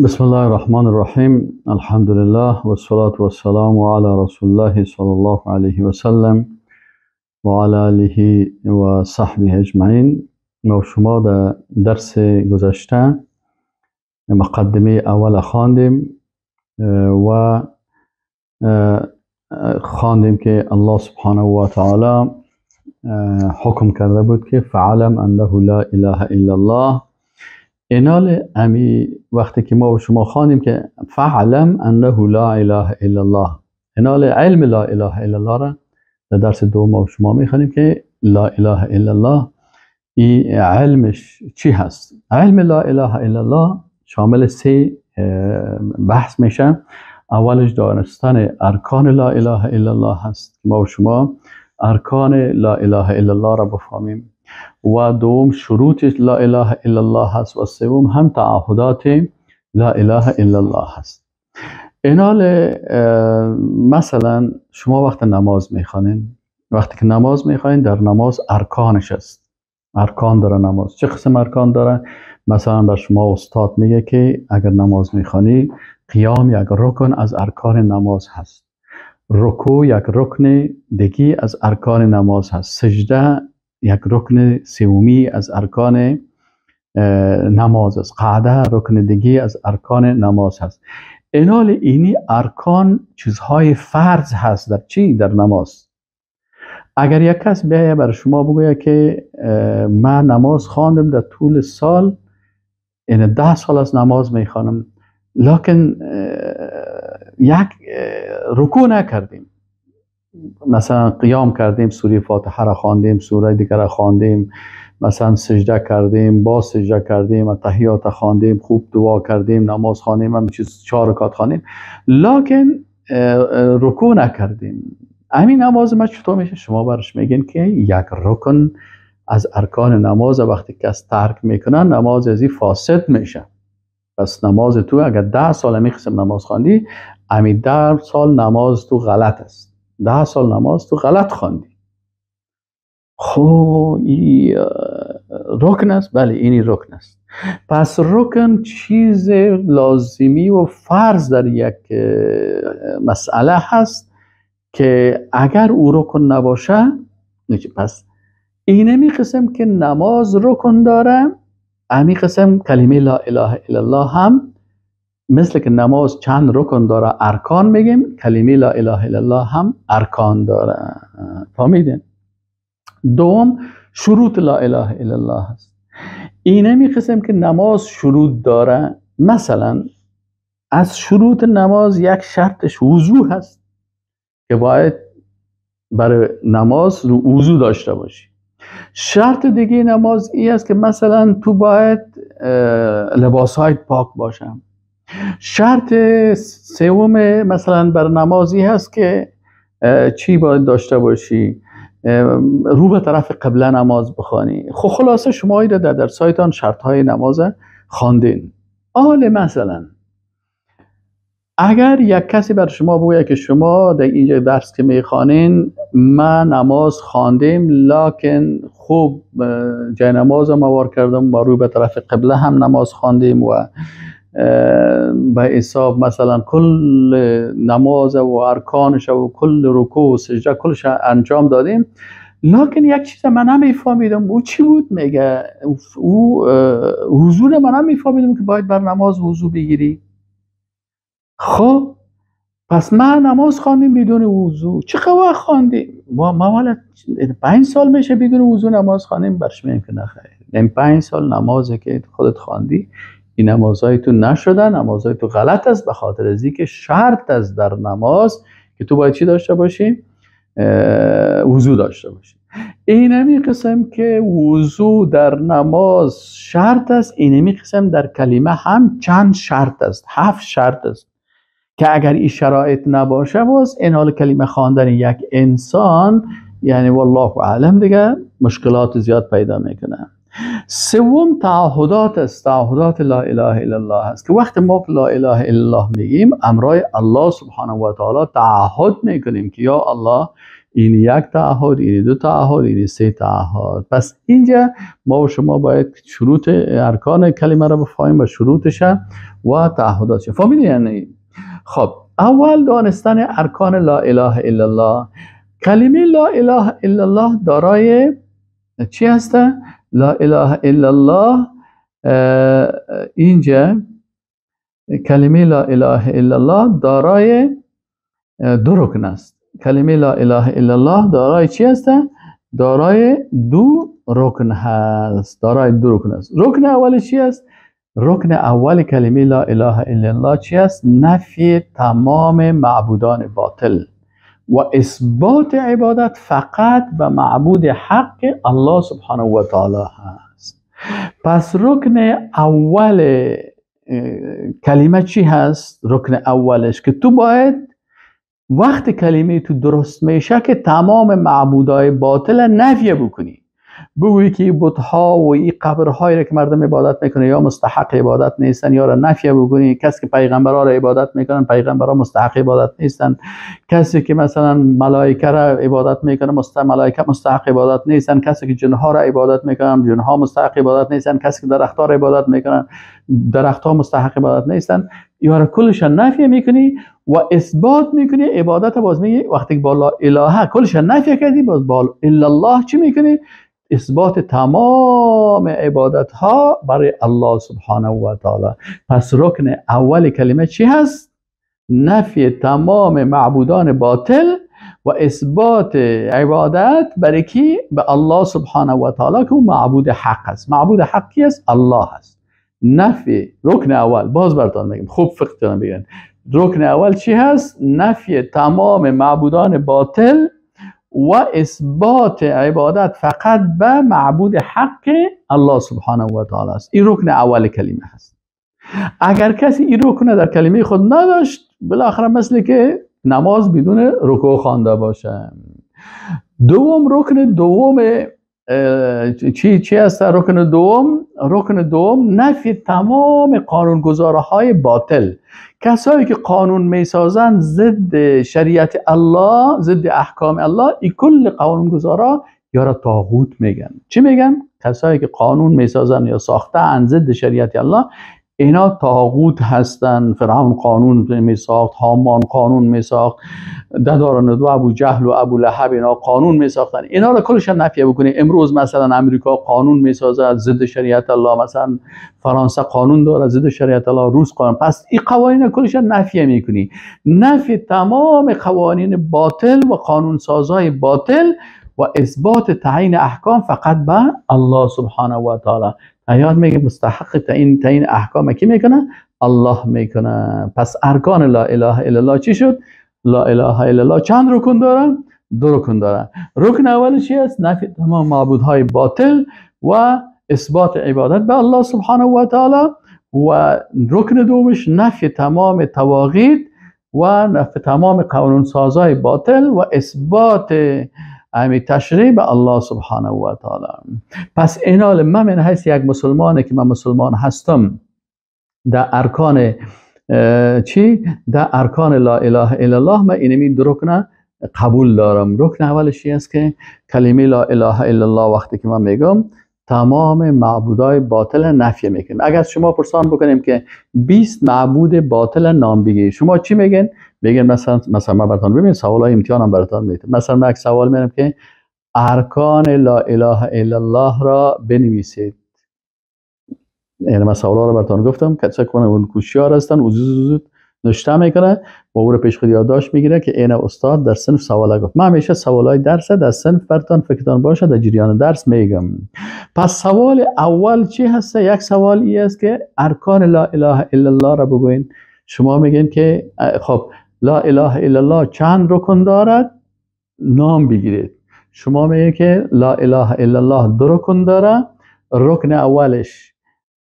بسم الله الرحمن الرحيم. الحمد لله والصلاة والسلام على رسول الله صلى الله عليه وسلم وعلى آله و صحبه اجمعین. ما شما در درس گذشته مقدمه اول خواندیم و خواندیم که الله سبحانه و تعالی حکم کرده بود که فعلم انه لا اله الا الله. اینال امی وقتی که ما و شما خواندیم که فعلم انه لا اله الا الله، اینال علم لا اله الا الله را در درس دوم ما و شما میخوانیم که لا اله الا الله این علمش چی هست. علم لا اله الا الله شامل سه بحث میشه. اولش دانستن ارکان لا اله الا الله هست که ما و شما ارکان لا اله الا الله را بفهمیم، و دوم شروط لا اله الا الله هست، و سوم هم تعهدات لا اله الا الله هست. اینال مثلا شما وقت نماز میخوانین، وقتی که نماز میخوانین در نماز ارکانش است. ارکان داره نماز. چه قسم ارکان داره؟ مثلا بر شما استاد میگه که اگر نماز میخوانی قیام یک رکن از ارکان نماز هست، رکوع یک رکن دیگی از ارکان نماز هست، سجده یک رکن سومی از ارکان نماز است، قعده رکن دیگی از ارکان نماز هست. اینال اینی ارکان چیزهای فرض هست در چی؟ در نماز. اگر یک کس بیایه بر شما بگویه که من نماز خواندم در طول سال، این 10 سال از نماز میخوانم، لکن یک رکوع نکردیم، مثلا قیام کردیم، سوره فاتحه را خواندیم، سوره دیگر را خواندیم، مثلا سجده کردیم، با سجده کردیم، تحیات خواندیم، خوب دعا کردیم، نماز خواندیم، همین چیز 4 رکعت خواندیم، لکن رکوع نکردیم، همین نماز ما چطور میشه؟ شما برش میگین که یک رکن از ارکان نماز وقتی کس ترک میکنن نماز ازی فاسد میشه. پس نماز تو اگر 10 سال همی قسم نماز خواندی، همی 10 سال نماز تو غلط است، 10 سال نماز تو غلط خواندی. خب این رکن است؟ بله اینی رکن است. پس رکن چیز لازمی و فرض در یک مسئله هست که اگر او رکن نباشه، پس اینمی قسم که نماز رکن داره، امی قسم کلمه لا اله الا الله هم مثل که نماز چند رکن داره ارکان میگیم، کلمه لا اله الا الله هم ارکان داره. فهمیدین؟ دوم شروط لا اله الا الله هست. اینمی قسم که نماز شروط داره، مثلا از شروط نماز یک شرطش وضو هست که باید برای نماز رو وضو داشته باشی. شرط دیگه نماز ای است که مثلا تو باید لباسهای پاک باشن. شرط سوم مثلا بر نمازی هست که چی باید داشته باشی؟ رو به طرف قبله نماز بخوانی. خب خلاصه شما ایده در درسایتان شرط های نماز خواندین. مثلا اگر یک کسی بر شما بگه که شما در اینجا درس که میخوانین من نماز خواندیم، لکن خوب جای نماز هم وار کردم و روی به طرف قبله هم نماز خواندیم و به حساب مثلا کل نماز و ارکانش و کل رکوع و سجده کلش انجام دادیم، لکن یک چیز من نمیفهمیدم. او چی بود؟ میگه او وضو من نمیفهمیدم که باید بر نماز وضو بگیری. خب پس من نماز خواندیم بدون وضو. چه وقت خواندیم؟ ما مالا 5 سال میشه بدون وضو نماز خواندیم. برش میگم که نخیر، این 5 سال نمازی که خودت خواندی این نمازهای تو نشده، نمازهای تو غلط است، به خاطر از اینکه شرط است در نماز که تو باید چی داشته باشی؟ وضو داشته باشی. اینمی قسم که وضو در نماز شرط است، اینمی قسم در کلمه هم چند شرط است، 7 شرط است که اگر این شرایط نباشه باز این حال کلمه خواندن یک انسان یعنی والله اعلم دیگه مشکلات زیاد پیدا میکنه. سوم تعهدات است. تعهدات لا اله الا الله هست که وقت ما لا اله الا الله میگیم امرای الله سبحانه و تعالی تعهد میکنیم که یا الله این یک تعهد، این 2 تعهد، این 3 تعهد. پس اینجا ما و شما باید شروط ارکان کلمه را بفهمیم و شروطش و تعهداتش. فهمیدی یعنی؟ خب اول دانستن ارکان لا اله الا الله. کلمه لا اله الا الله دارای چی هسته؟ لا اله الا الله اینجا کلمه لا اله الا الله دارای دو رکن است. کلمه لا اله الا الله دارای چی هسته؟ دارای دو رکن هست. دارای دو رکن است. رکن اول چی است؟ رکن اول کلمه لا اله الا الله چی است؟ نفی تمام معبودان باطل و اثبات عبادت فقط به معبود حق الله سبحانه و تعالی هست. پس رکن اول کلمه چی هست؟ رکن اولش که تو باید وقت کلمه تو درست میشه که تمام معبودای باطل نفی بکنی. بگویی که این بت‌ها و این قبرهایی را که مردم عبادت میکنه یا مستحق عبادت نیستن یا را نفی بکنی. کسی که پیغمبرها را عبادت میکنن پیغمبرها مستحق عبادت نیستن. کسی که مثلا ملائکه را عبادت میکنه ملائکه مستحق عبادت نیستن. کسی که جنها را عبادت میکنن جنها مستحق عبادت نیستن. کسی که درختها را عبادت میکنن درختها مستحق عبادت نیستن. یا را کلش نفی میکنی و اثبات میکنی عبادت. باز میگی وقتی که با لا اله کلش نفی کردی باز با الا الله چی میکنی؟ اثبات تمام عبادت ها برای الله سبحانه و تعالی. پس رکن اول کلمه چی هست؟ نفی تمام معبودان باطل و اثبات عبادت برای کی؟ به الله سبحانه و تعالی که او معبود حق است. معبود حق کی است؟ الله است. نفی رکن اول. باز براتون میگم خوب فقط بگین. رکن اول چی هست؟ نفی تمام معبودان باطل و اثبات عبادت فقط به معبود حق الله سبحانه و تعالی است. این رکن اول کلمه هست. اگر کسی این رکن در کلمه خود نداشت بالاخره مثل که نماز بدون رکوع خوانده باشه. دوم رکن دوم چی است؟ رکن دوم نفی تمام قانونگذارهای باطل. کسایی که قانون میسازن ضد شریعت الله ضد احکام الله این کل قانونگذارا یا را طاغوت میگن. چی میگن؟ کسایی که قانون میسازن یا ساختن ضد شریعت الله اینا طاغوت هستن. فرعون قانون میساخت، هامان قانون میساخت، ددارندو ابو جهل و ابو لهب اینا قانون میساختن. اینا رو کلش نفی بکنی. امروز مثلا امریکا قانون میسازه ضد شریعت الله، مثلا فرانسه قانون داره ضد شریعت الله، روس قانون. پس این قوانین کلش نفی میکنی. نفی تمام قوانین باطل و قانون سازهای باطل و اثبات تعیین احکام فقط به الله سبحانه و تعالی. یاد میگه مستحق تعیین احکام کی میکنه؟ الله میکنه. پس ارکان لا اله الا الله چی شد؟ لا اله الا الله چند رکن داره؟ دو رکن داره. رکن اول چی است؟ نفی تمام معبودهای باطل و اثبات عبادت به الله سبحانه و تعالی. و رکن دومش نفی تمام طواغیت و نفی تمام قانون سازهای باطل و اثبات تشریع به الله سبحانه و تعالی. پس اینال من هست یک مسلمانه که من مسلمان هستم در ارکان چی؟ در ارکان لا اله الا الله من اینمی دو رکن قبول دارم. رکن اولش است که کلمه لا اله الا الله وقتی که من میگم تمام معبودای باطل نفی میکنیم. اگر شما پرسان بکنیم که 20 معبود باطل نام بگی شما چی میگن؟ بگن مثلا من براتون ببین سوالای امتحانم براتون میتونم. مثلا من یک سوال میرم که ارکان لا اله الا الله را بنویسید. یعنی من سوالا رو براتون گفتم کسایی که اون کوشیار هستن وزوز نشته میکنه و او رو پیش خود یادداشت میگیره که این استاد در صنف سوالا گفت. من همیشه سوالای درس در صنف براتون فکرتون باشه در جریان درس میگم. پس سوال اول چی هست؟ یک سوال ای است که ارکان لا اله الا الله را بگوین. شما میگین که خب لا اله الا الله چند رکن دارد؟ نام بگیرید. شما میگین که لا اله الا الله دو رکن داره. رکن اولش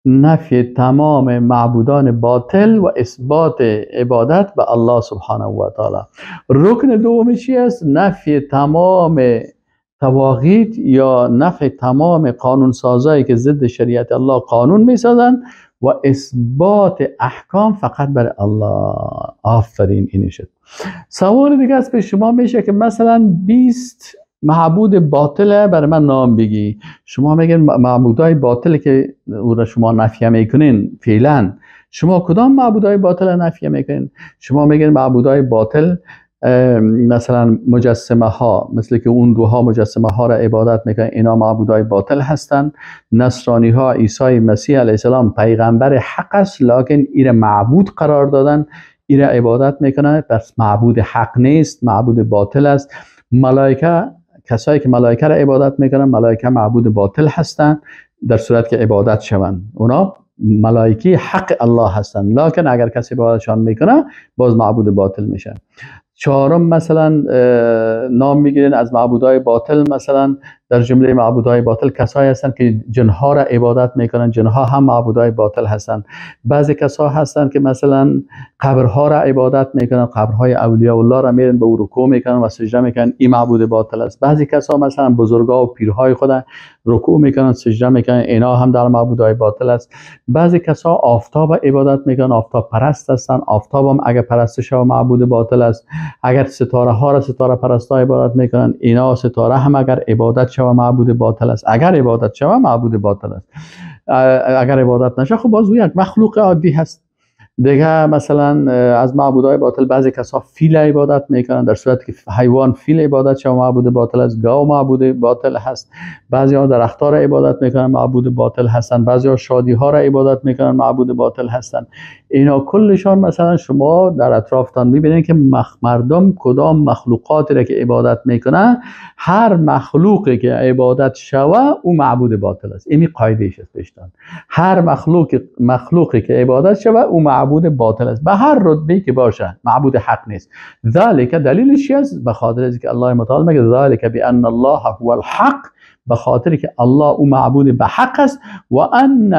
نفی تمام معبودان باطل و اثبات عبادت به الله سبحانه و تعالی. رکن دوم چی است؟ نفی تمام طواغیت یا نفی تمام قانون سازایی که ضد شریعت الله قانون میسازن و اثبات احکام فقط برای الله. آفرین اینی شد. سوال دیگه از پیش شما میشه که مثلا 20 معبود باطل برای من نام بگی. شما میگن معبودای باطل که او را شما نفی میکنین فعلا شما کدام معبودهای باطل نفی میکنین؟ شما میگین معبودهای باطل مثلا مجسمه ها، مثل که اون دوها مجسمه ها را عبادت میکنن، اینا معبودهای باطل هستند. نصرانی ها عیسی مسیح علیه السلام پیغمبر حق است، لکن ایره معبود قرار دادن، ایره عبادت میکنن، پس معبود حق نیست، معبود باطل است. ملائکه، کسایی که ملائکه را عبادت میکنن، ملائکه معبود باطل هستند در صورت که عبادت شوند. اونا ملائکه حق الله هستند، لکن اگر کسی عبادتشان میکنه باز معبود باطل میشه. چهارم مثلا نام میگیرین از معبودهای باطل، مثلا در جمله معبودهای باطل کسایی هستن که جنها را عبادت میکنن، جنها هم معبودهای باطل هستن. بعضی کسا هستن که مثلا قبرها را عبادت میکنن، قبرهای اولیاء الله را میرن به رکوع میکنن و سجده میکنن، این معبود باطل است. بعضی کسا مثلا بزرگا و پیرهای خود رکوع میکنن، سجده میکنن، اینا هم در معبودهای باطل است. بعضی کسا آفتاب عبادت میکنن، آفتاب پرست هستن، آفتاب هم اگر پرستش و معبود باطل است. اگر ستاره ها را ستاره پرستا عبادت میکنن، اینا ستاره هم اگر عبادت شوه معبود باطل است. اگر عبادت شوه معبود باطل است، اگر عبادت نشه خب باز او یک مخلوق عادی هست دیگه. مثلا از معبودهای باطل بعضی کسا فیل عبادت میکنن، در صورتی که حیوان فیل عبادت شوه معبود باطل است. گاو معبود باطل هست. بعضی ها درختها را عبادت میکنن، معبود باطل هستن. بعضی ها شادی ها را عبادت میکنن، معبود باطل هستن. اینا کلشان مثلا شما در اطرافتان میبینید که مردم کدام مخلوقاتی را که عبادت میکنن، هر مخلوقی که عبادت شوه او معبود باطل است. این قاعدهش است پیشتان. هر مخلوقی که عبادت شوه او معبود باطل است، به هر رتبه‌ای که باشه، معبود حق نیست. ذالک دلیلش است به خاطر اینکه الله متعال میگه ذالک بان الله هو الحق، به خاطر که الله او معبود به حق است، و ان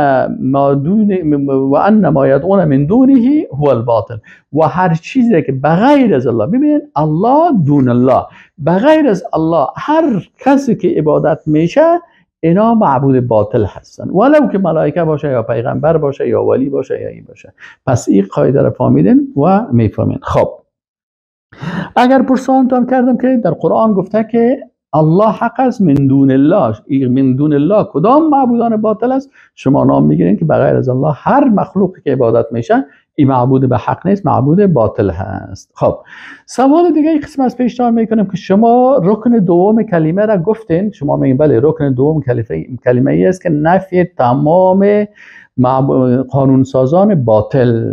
ما یدعون من دونه هو الباطل، و هر چیزی که بغیر از الله، ببین الله دون الله، بغیر از الله هر کسی که عبادت میشه اینا معبود باطل هستن، ولو که ملائکه باشه یا پیغمبر باشه یا ولی باشه یا این باشه. پس این قاعده رو فهمیدین و میفهمین. خب اگر پرسانتان کردم که در قرآن گفته که الله حق است، من دون الله، من دون الله کدام معبودان باطل است؟ شما نام میگیرین که بغیر از الله هر مخلوقی که عبادت میشه این معبود به حق نیست، معبود باطل هست. خب سوال دیگه این قسم از پیشنهاد میکنم که شما رکن دوم کلمه را گفتین، شما میگین بله رکن دوم کلمه ای است که نفی تمام قانونسازان باطل.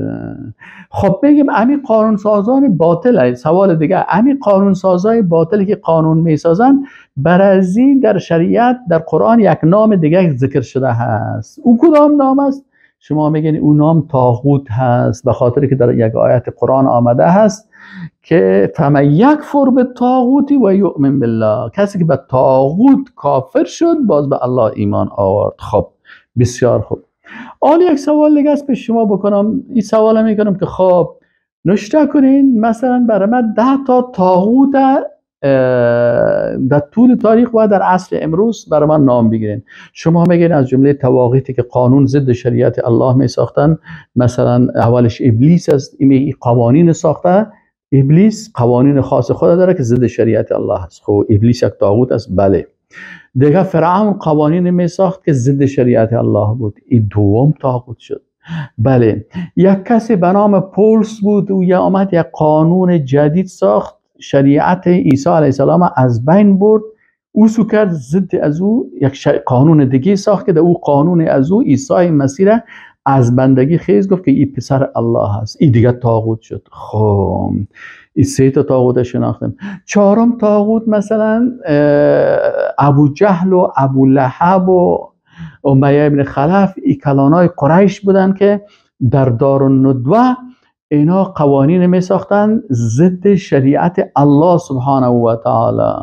خب بگیم امی قانونسازان باطل است. سوال دیگه، امی قانونسازای باطلی که قانون میسازن، برازی در شریعت در قرآن یک نام دیگه ذکر شده هست، او کدام نام است؟ شما میگین اون نام طاغوت هست، به خاطر که در یک آیت قرآن آمده هست که فمن یکفر بالطاغوت و یؤمن بالله، کسی که به طاغوت کافر شد باز به الله ایمان آورد. خب بسیار خوب. یک سوال دیگه است پیش شما بکنم. این سوال میکنم که خب نشته کنین مثلا برای من 10 تا طاغوت در طول تاریخ و در عصر امروز برای من نام بگیرین. شما میگین از جمله طواغیتی که قانون ضد شریعت الله می ساختن، مثلا اولش ابلیس است، این قوانین ساخته. ابلیس قوانین خاص خود داره که ضد شریعت الله است. خب ابلیس یک طاغوت است. بله. دیگه فرعون قوانین می ساخت که ضد شریعت الله بود، این دوم طاغوت شد. بله. یک کسی به نام پولس بود، او یا آمد یک قانون جدید ساخت، شریعت عیسی علیه السلام از بین برد، او سو کرد ضد از او یک قانون دیگه ساخت که در او قانون از او عیسی مسیح از بندگی خیز گفت که این پسر الله هست. این دیگه طاغوت شد. خب این 3 تا طاغوت شناختیم. 4م طاغوت مثلا ابو جهل و ابو لهب و امیه ابن خلف، این کلانای قریش بودن که در دارالندوه اینا قوانین می ساختن ضد شریعت الله سبحانه و تعالی.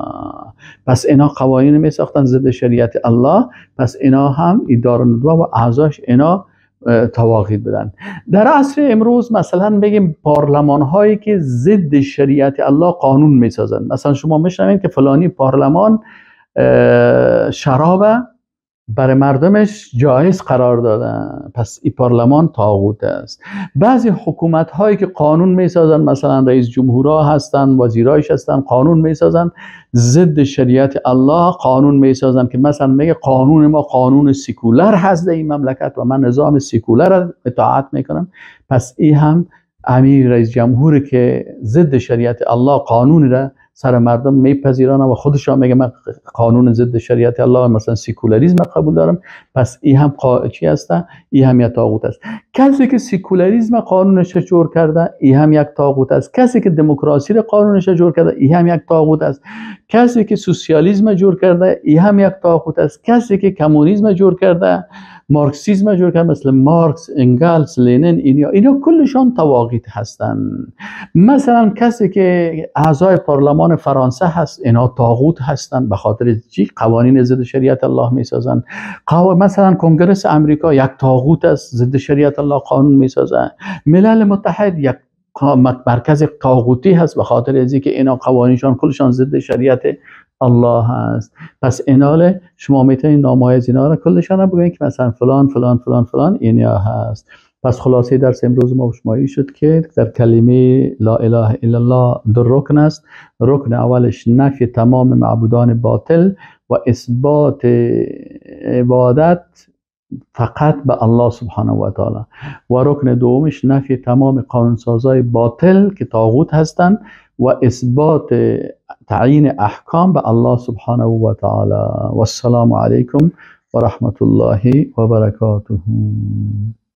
پس اینا قوانین می ساختن ضد شریعت الله، پس اینا هم این دارالندوه و اعضاش اینا طواغیت بدن. در عصر امروز مثلا بگیم پارلمان هایی که ضد شریعت الله قانون می سازن، مثلا شما میشنوید که فلانی پارلمان شراب برای مردمش جایز قرار دادن. پس این پارلمان طاغوت است. بعضی حکومت هایی که قانون می سازن، مثلا رئیس جمهورها هستن، وزیرایش هستن، قانون می سازن ضد شریعت الله، قانون می سازن که مثلا میگه قانون ما قانون سیکولر هست در این مملکت و من نظام سیکولر را اطاعت میکنم. پس این هم امیر رئیس جمهوری که ضد شریعت الله قانون را سر مردم میپذیرانه و خودش هم میگه من قانون ضد شریعت الله مثلا سیکولاریسم قبول دارم. پس این هم چی هسته؟ این هم یک طاغوت است. کسی که سیکولاریسم قانونش جور کرده این هم یک طاغوت است. کسی که دموکراسی را قانونش جور کرده این هم یک طاغوت است. کسی که سوسیالیسم جور کرده این هم یک طاغوت است. کسی که کمونیسم جور کرده، مارکسیسم جور کرده، مثل مارکس، انگلس، لنین، اینا کلشان طواغیت هستند. مثلا کسی که اعضای پارلمان فرانسه هست اینا طاغوت هستند، به خاطر چی؟ قوانین ضد شریعت الله میسازن. مثلا کنگره امریکا یک طاغوت است، ضد شریعت الله قانون میسازن. ملل متحد یک مرکز طاغوتی هست به خاطر اینکه اینا قوانینشان کلشان ضد شریعت الله هست. پس ایناله شما میتونید نامهای از اینا را کلشان بگویید که مثلا فلان فلان فلان فلان اینا هست. پس خلاصه درس امروز ما شمایی شد که در کلمه لا اله الا الله دو رکن است. رکن اولش نفی تمام معبودان باطل و اثبات عبادت فقط به الله سبحانه و تعالی، و رکن دومش نفی تمام قانونسازای باطل که طاغوت هستند و اثبات تعیین احکام به الله سبحانه و تعالی. و السلام علیکم و رحمت الله و برکاته.